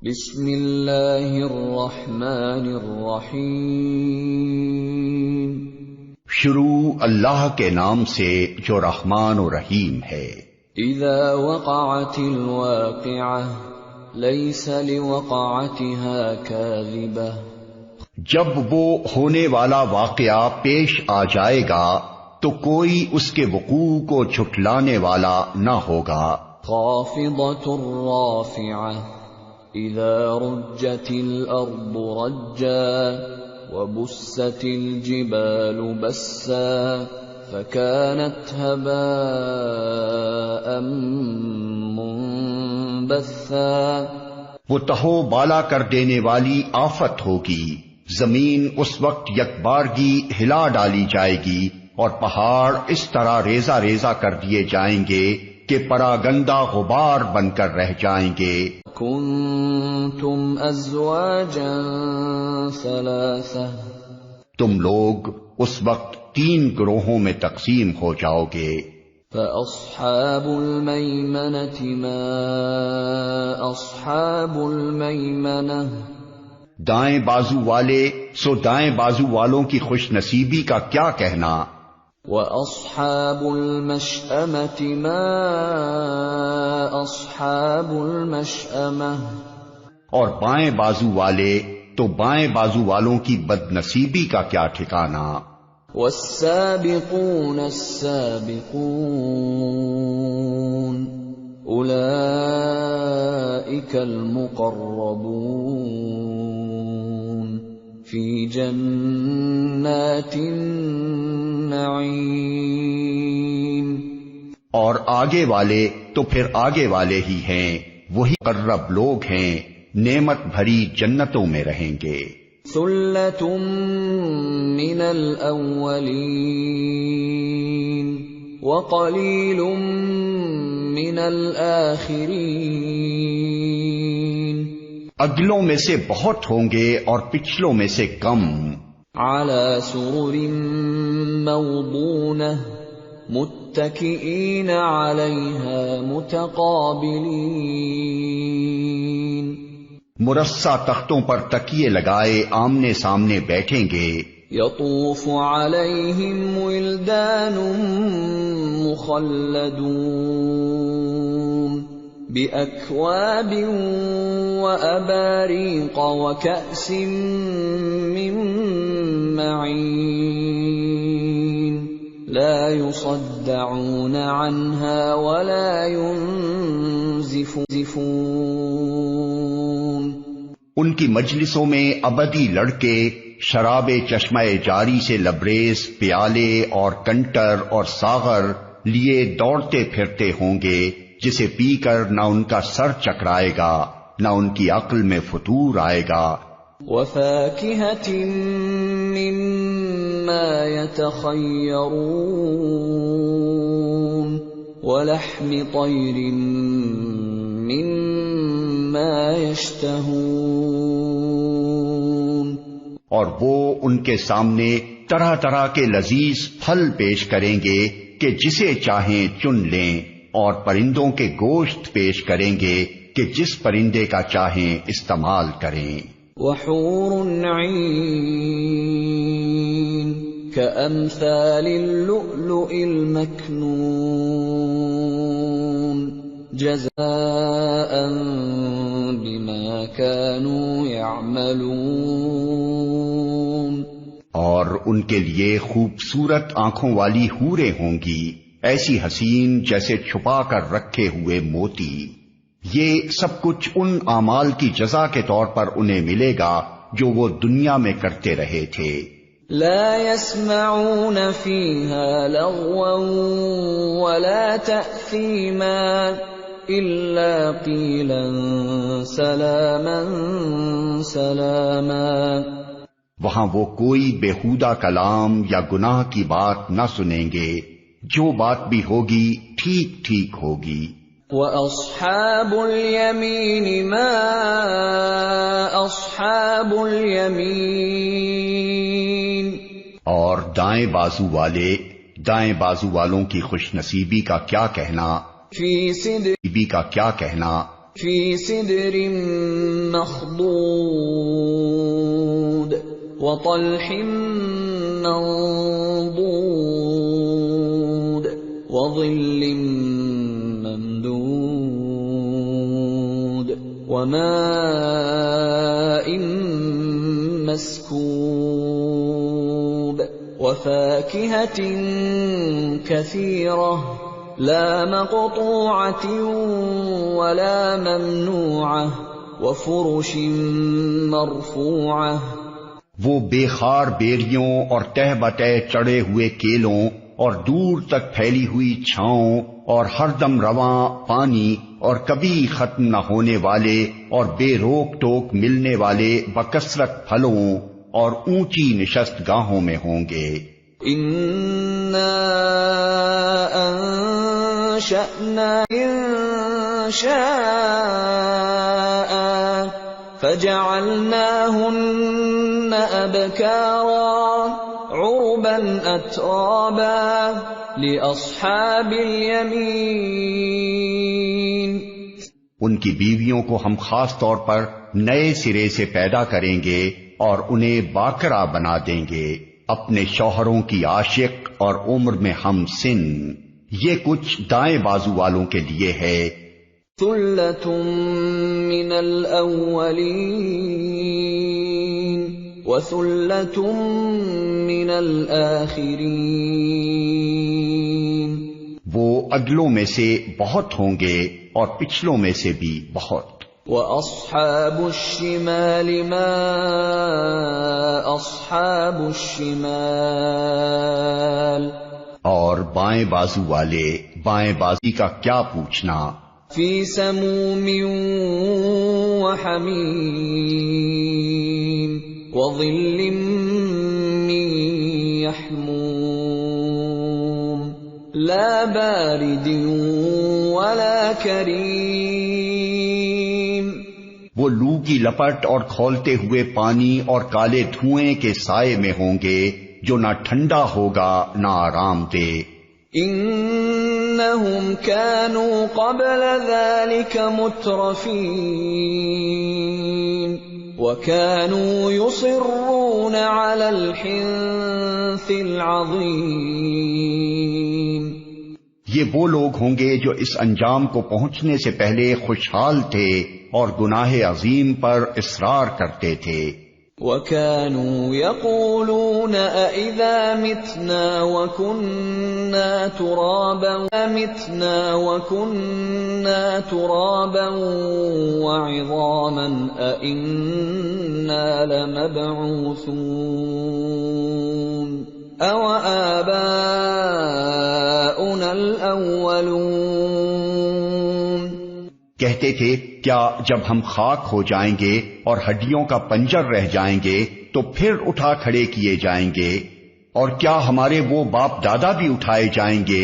بسم اللہ الرحمن الرحیم۔ شروع اللہ کے نام سے جو رحمان و رحیم ہے۔ اذا وقعت الواقعہ لیس لوقعتها کاذبہ، جب وہ ہونے والا واقعہ پیش آ جائے گا تو کوئی اس کے وقوع کو جھٹلانے والا نہ ہوگا۔ خافضۃ رافعہ اذا رجت الارض رجا وبست الجبال بسا فكانت هباء منبثا۔ وہ تہو بالا کر دینے والی آفت ہوگی، زمین اس وقت یکبارگی ہلا ڈالی جائے گی اور پہاڑ اس طرح ریزہ ریزہ کر دیے جائیں گے کہ پراگندہ غبار بن کر رہ جائیں گے۔ کنتم ازواجا ثلاثہ، تم لوگ اس وقت 3 گروہوں میں تقسیم ہو جاؤ گے۔ فاصحاب المیمنۃ ما اصحاب المیمنہ، دائیں بازو والے سو دائیں بازو والوں کی خوش نصیبی کا کیا کہنا۔ وَأَصْحَابُ الْمَشْأَمَةِ مَا أَصْحَابُ الْمَشْأَمَةِ، اور بائیں بازو والے تو بائیں بازو والوں کی بد نصیبی کا کیا ٹھکانہ۔ وَالسَّابِقُونَ السَّابِقُونَ أُولَئِكَ الْمُقَرَّبُونَ فِي جَنَّاتِ النَّعِيمِ، اور آگے والے تو پھر آگے والے ہی ہیں، وہی مقرب لوگ ہیں، نعمت بھری جنتوں میں رہیں گے۔ ثُلَّةٌ مِّنَ الْأَوَّلِينَ وَقَلِيلٌ مِّنَ الْآخِرِينَ، اگلوں میں سے بہت ہوں گے اور پچھلوں میں سے کم۔ عَلَى سُرُرٍ مَّوْضُونَةٍ مُتَّكِئِينَ عَلَيْهَا مُتَقَابِلِينَ، مرصع تختوں پر تکیے لگائے آمنے سامنے بیٹھیں گے۔ يطوف عليهم ولدان مخلدون بأكواب وأباريق وكأس من معين لا يصدعون عنها ولا ينزفون۔ ان کی مجلسوں میں ابدی لڑکے شراب چشمہ جاری سے لبریز پیالے اور کنٹر اور ساغر لیے دوڑتے پھرتے ہوں گے، جسے پی کر نہ ان کا سر چکرائے گا نہ ان کی عقل میں فتور آئے گا۔ وَفَاكِهَةٍ مِّمَّا يَتَخَيَّرُونَ وَلَحْمِ طَيْرٍ مِّمَّا يَشْتَهُونَ، اور وہ ان کے سامنے طرح طرح کے لذیذ پھل پیش کریں گے کہ جسے چاہیں چن لیں، اور پرندوں کے گوشت پیش کریں گے کہ جس پرندے کا چاہیں استعمال کریں۔ وحور عین کأمثال اللؤلؤ المكنون جزاء بما كانوا يعملون، اور ان کے لیے خوبصورت آنکھوں والی حوریں ہوں گی، ایسی حسین جیسے چھپا کر رکھے ہوئے موتی۔ یہ سب کچھ ان اعمال کی جزا کے طور پر انہیں ملے گا جو وہ دنیا میں کرتے رہے تھے۔ لا يسمعون فيها لغوا ولا تأثيما إلا قيلا سلاما سلاما، وہاں وہ کوئی بےہودہ کلام یا گناہ کی بات نہ سنیں گے، جو بات بھی ہوگی ٹھیک ٹھیک ہوگی۔ وَأَصْحَابُ الْيَمِينِ مَا أَصْحَابُ الْيَمِينِ، اور دائیں بازو والے دائیں بازو والوں کی خوش نصیبی کا کیا کہنا، فی صدر بی کا کیا کہنا، فی سدر مخضود وطلح منضود وظل ممدود وماء مسكوب وفاكهة كثيرة لا مقطوعة ولا ممنوعة وفرش مرفوعة. وہ بے خار بیریوں اور تہ بتہ چڑھے ہوئے کیلوں اور دور تک پھیلی ہوئی چھاؤں اور ہر دم رواں پانی اور کبھی ختم نہ ہونے والے اور بے روک ٹوک ملنے والے بکثرت پھلوں اور اونچی نشست گاہوں میں ہوں گے. اِنَّا أَنشَأْنَا إِنشَاءً فَجَعَلْنَاهُنَّ أَبْكَارًا عُرُبًا أَتْرَابًا لِأَصْحَابِ الْيَمِينِ. ان کی بیویوں کو ہم خاص طور پر نئے سرے سے پیدا کریں گے اور انہیں باکرا بنا دیں گے اپنے شوہروں کی عاشق اور عمر میں ہم سن. یہ کچھ دائیں بازو والوں کے لیے ہے. ثُلَّةٌ مِّنَ الْأَوَّلِينَ وَثُلَّةٌ مِّنَ الْآخِرِينَ. وہ اگلوں میں سے بہت ہوں گے اور پچھلوں میں سے بھی بہت. وَأَصْحَابُ الشِّمَالِ مَا أَصْحَابُ الشِّمَالِ. اور بائیں بازو والے بائیں بازی کا کیا پوچھنا. فِي سَمُومٍ وَحَمِيمٍ وَظِلٍّ مِّن يَحْمُومٍ لَا بَارِدٍ وَلَا كَرِيمٍ. وہ لو کی لپٹ اور کھولتے ہوئے پانی اور کالے دھوئیں کے سائے میں ہوں گے جو نہ ٹھنڈا ہوگا نہ آرام دے. انہم كانوا قبل ذلك مترفین وكانوا يصرون على الحنث العظیم. یہ وہ لوگ ہوں گے جو اس انجام کو پہنچنے سے پہلے خوشحال تھے اور گناہ عظیم پر اصرار کرتے تھے. وَكَانُوا يَقُولُونَ أَإِذَا مِتْنَا وَكُنَّا تُرَابًا وَعِظَامًا أَإِنَّا لَمَبْعُوثُونَ أَوَآبَاؤُنَا الْأَوَّلُونَ. کہتے تھے کیا جب ہم خاک ہو جائیں گے اور ہڈیوں کا پنجر رہ جائیں گے تو پھر اٹھا کھڑے کیے جائیں گے، اور کیا ہمارے وہ باپ دادا بھی اٹھائے جائیں گے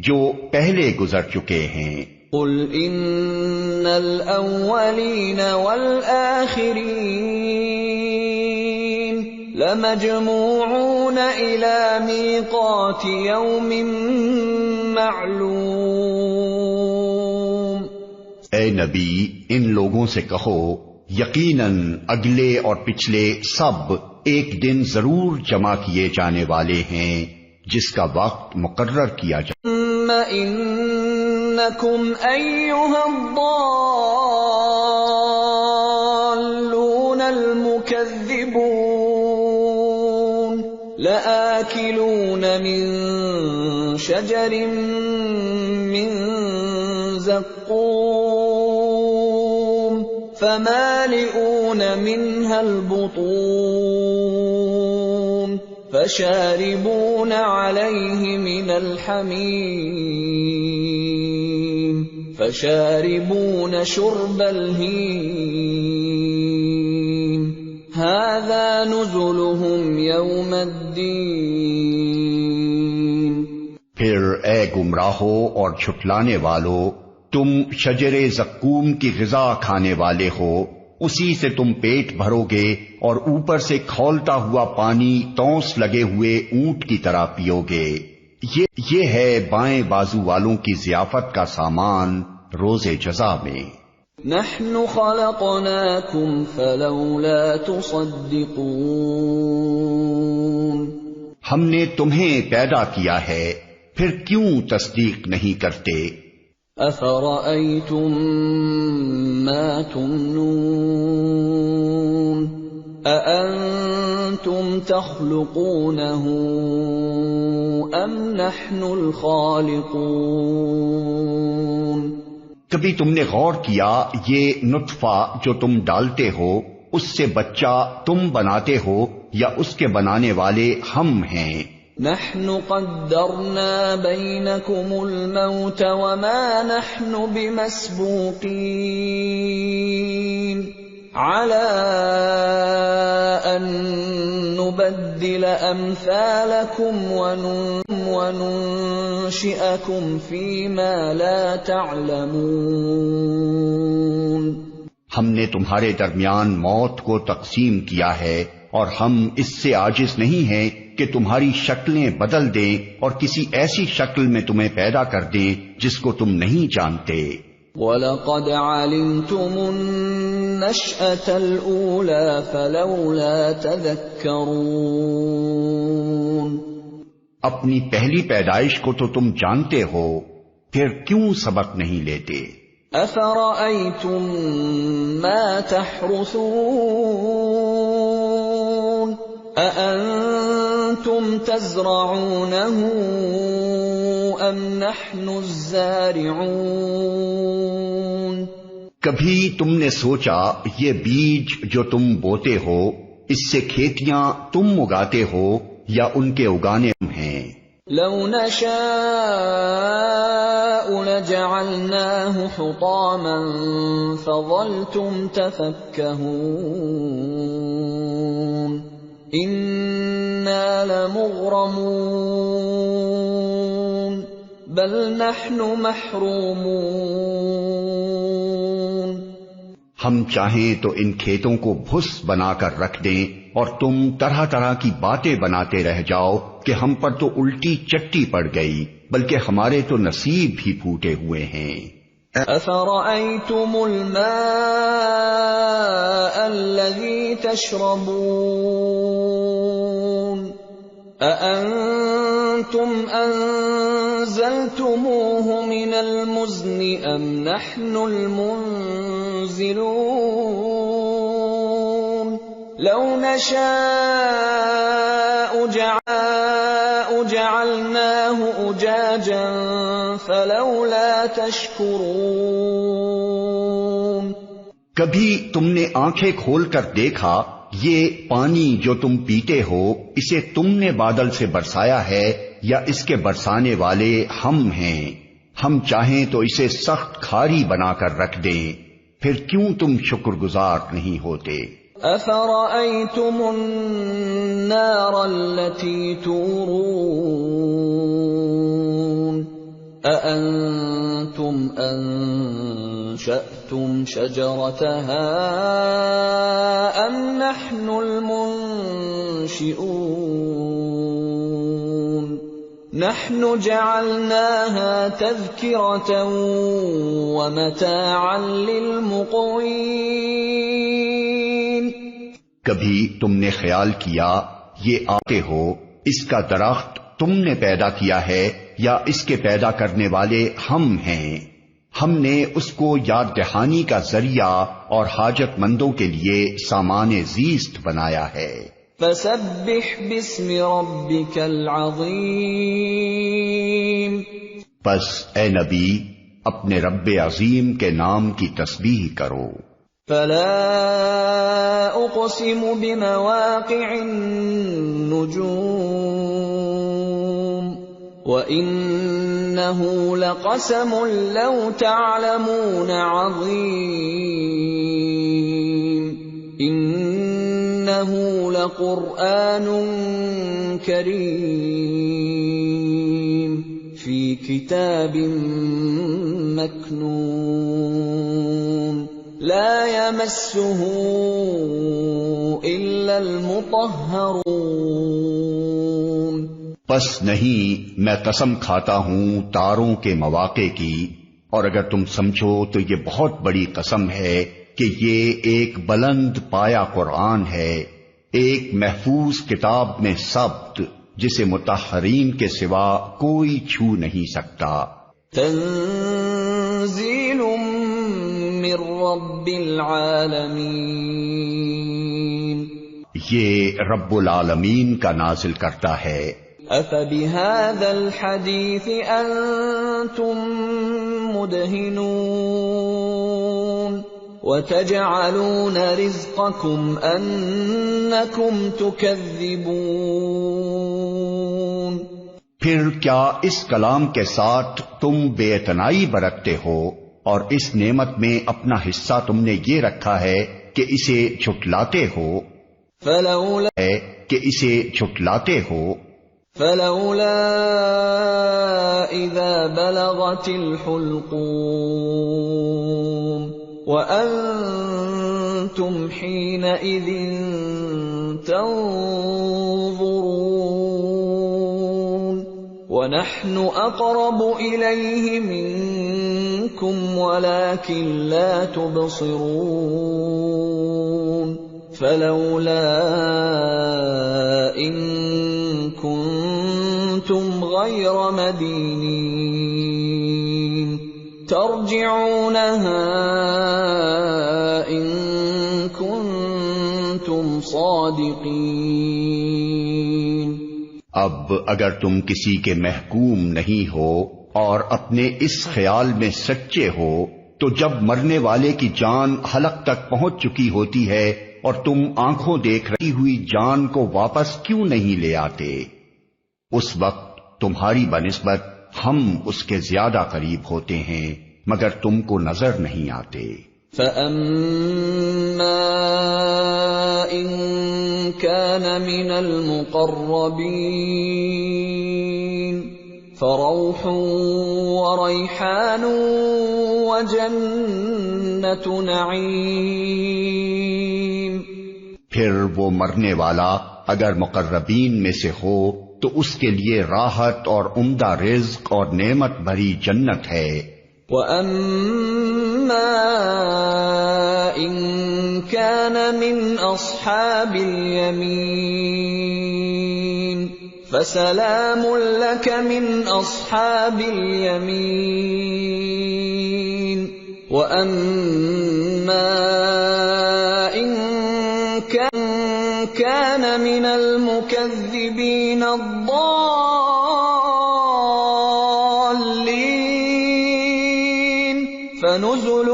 جو پہلے گزر چکے ہیں. قُلْ إِنَّ الْأَوَّلِينَ وَالْآخِرِينَ لَمَجْمُوعُونَ إِلَى مِيقَاتِ يَوْمٍ مَّعْلُومٍ. اے نبی ان لوگوں سے کہو یقیناً اگلے اور پچھلے سب ایک دن ضرور جمع کیے جانے والے ہیں جس کا وقت مقرر کیا جائے. انکم ایھا الضالون المکذبون لآکلون من شجر من زقوم فمالئون منها البطون فشاربون عليه من الحميم فشاربون شرب الهيم هذا نزلهم يوم الدين. پھر اے گمراہو اور جھٹلانے والو، تم شجر زقوم کی غذا کھانے والے ہو، اسی سے تم پیٹ بھرو گے اور اوپر سے کھولتا ہوا پانی تونس لگے ہوئے اونٹ کی طرح پیو گے. یہ ہے بائیں بازو والوں کی ضیافت کا سامان روز جزا میں. نحن خلقناكم فلولا تصدقون. ہم نے تمہیں پیدا کیا ہے، پھر کیوں تصدیق نہیں کرتے؟ افرأيتم ما تمنون اانتم تخلقونه ام نحن الخالقون. کبھی تم نے غور کیا یہ نطفہ جو تم ڈالتے ہو اس سے بچہ تم بناتے ہو یا اس کے بنانے والے ہم ہیں؟ نحن قدرنا بينكم الموت وما نحن بمسبوقين على أن نبدل أمثالكم وننشئكم فيما لا تعلمون. ہم نے تمہارے درمیان موت کو تقسیم کیا ہے اور ہم اس سے عاجز نہیں ہیں کہ تمہاری شکلیں بدل دیں اور کسی ایسی شکل میں تمہیں پیدا کر دیں جس کو تم نہیں جانتے. وَلَقَدْ عَلِمْتُمُ النَّشْأَةَ الْأُولَى فَلَوْلَا تَذَكَّرُونَ. اپنی پہلی پیدائش کو تو تم جانتے ہو، پھر کیوں سبق نہیں لیتے؟ أَفَرَأَيْتُم مَّا تَحْرُثُونَ أَأَنتُمْ تَزْرَعُونَهُ أَمْ نَحْنُ الزَّارِعُونَ. کبھی تم نے سوچا یہ بیج جو تم بوتے ہو اس سے کھیتیاں تم اگاتے ہو یا ان کے اگانے ہیں؟ لو نشاء لجعلناه حطاما فظلتم تفكهون إنا لمغرمون بل نحن محرومون. ہم چاہیں تو ان کھیتوں کو بھس بنا کر رکھ دیں اور تم طرح طرح کی باتیں بناتے رہ جاؤ کہ ہم پر تو الٹی چٹی پڑ گئی، بلکہ ہمارے تو نصیب بھی پھوٹے ہوئے ہیں. أَفَرَأَيْتُمُ الْمَاءَ الَّذِي تَشْرَبُونَ أَأَنْتُمْ أَنزَلْتُمُوهُ مِنَ الْمُزْنِ أَمْ نَحْنُ الْمُنزِلُونَ لَوْ نَشَاءُ جَعَلْنَاهُ أُجَاجًا فَلَوْلَا تَشْكُرُونَ. کبھی تم نے آنکھیں کھول کر دیکھا یہ پانی جو تم پیتے ہو اسے تم نے بادل سے برسایا ہے یا اس کے برسانے والے ہم ہیں؟ ہم چاہیں تو اسے سخت کھاری بنا کر رکھ دیں، پھر کیوں تم شکر گزار نہیں ہوتے؟ أَفَرَأَيْتُمُ النَّارَ الَّتِي تُورُونَ أَأَنْتُمْ أَنشَأْتُمْ شَجَرَتَهَا أَمْ نَحْنُ الْمُنشِئُونَ نَحْنُ جَعَلْنَاهَا تَذْكِرَةً وَمَتَاعًا لِلْمُقْوِينَ. کبھی تم نے خیال کیا یہ آتے ہو اس کا درخت تم نے پیدا کیا ہے یا اس کے پیدا کرنے والے ہم ہیں؟ ہم نے اس کو یاد دہانی کا ذریعہ اور حاجت مندوں کے لیے سامان زیست بنایا ہے. فسبح باسم ربك العظیم. پس اے نبی اپنے رب عظیم کے نام کی تسبیح کرو. فلا اقسم بمواقع النجوم وانه لقسم لو تعلمون عظیم. انه لقرآن کریم فی کتاب مکنون لا يمسه الا المطہرون. پس نہیں میں قسم کھاتا ہوں تاروں کے مواقع کی، اور اگر تم سمجھو تو یہ بہت بڑی قسم ہے کہ یہ ایک بلند پایا قرآن ہے، ایک محفوظ کتاب میں ثبت، جسے مطہرین کے سوا کوئی چھو نہیں سکتا۔ تنزیل من رب العالمین، یہ رب العالمین کا نازل کرتا ہے۔ افبہذا الحدیث انتم مدہنون وتجعلون رزقکم انکم تکذبون۔ پھر کیا اس کلام کے ساتھ تم بے اعتنائی برتتے ہو اور اس نعمت میں اپنا حصہ تم نے یہ رکھا ہے کہ اسے جھٹلاتے ہو؟ فلولا اذا بلغت الحلقوم وانتم حينئذ تنظرون ونحن اقرب اليه منكم ولكن لا تبصرون فلولا ان كنتم غير مدينين ترجعونها ان كنتم صادقين۔ اب اگر تم کسی کے محکوم نہیں ہو اور اپنے اس خیال میں سچے ہو تو جب مرنے والے کی جان حلق تک پہنچ چکی ہوتی ہے اور تم آنکھوں دیکھ رہی ہوئی جان کو واپس کیوں نہیں لے آتے؟ اس وقت تمہاری بنسبت ہم اس کے زیادہ قریب ہوتے ہیں مگر تم کو نظر نہیں آتے۔ فَأَمَّا إِن كَانَ مِنَ الْمُقَرَّبِينَ فَرَوْحٌ وَرَيْحَانٌ وَجَنَّةُ نَعِيمٍ۔ پھر وہ مرنے والا اگر مقربین میں سے ہو تو اس کے لیے راحت اور عمدہ رزق اور نعمت بھری جنت ہے۔ وَأَمَّا إِن كَانَ مِنْ أَصْحَابِ الْيَمِينِ فَسَلَامٌ لَكَ مِنْ أَصْحَابِ الْيَمِينِ وَأَمَّا إِن كَانَ مِنَ الْمُكَذِّبِينَ الضَّالِّينَ فَنُزُلٌ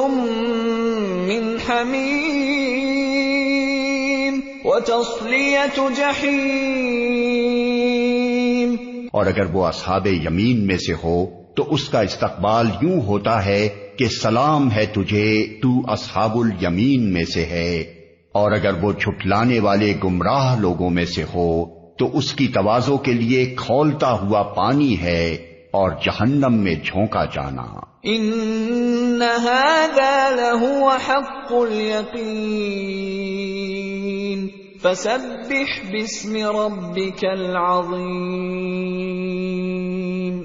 مِّنْ حَمِيمٍ وَتَصْلِيَةُ جَحِيمٍ۔ اور اگر وہ اصحاب یمین میں سے ہو تو اس کا استقبال یوں ہوتا ہے کہ سلام ہے تجھے، تو اصحاب الیمین میں سے ہے۔ اور اگر وہ جھٹلانے والے گمراہ لوگوں میں سے ہو تو اس کی تواضع کے لیے کھولتا ہوا پانی ہے اور جہنم میں جھونکا جانا۔ ان هذا لهو حق اليقین فسبح باسم ربك العظیم۔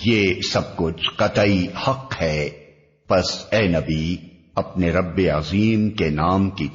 یہ سب کچھ قطعی حق ہے، پس اے نبی اپنے رب عظیم کے نام کی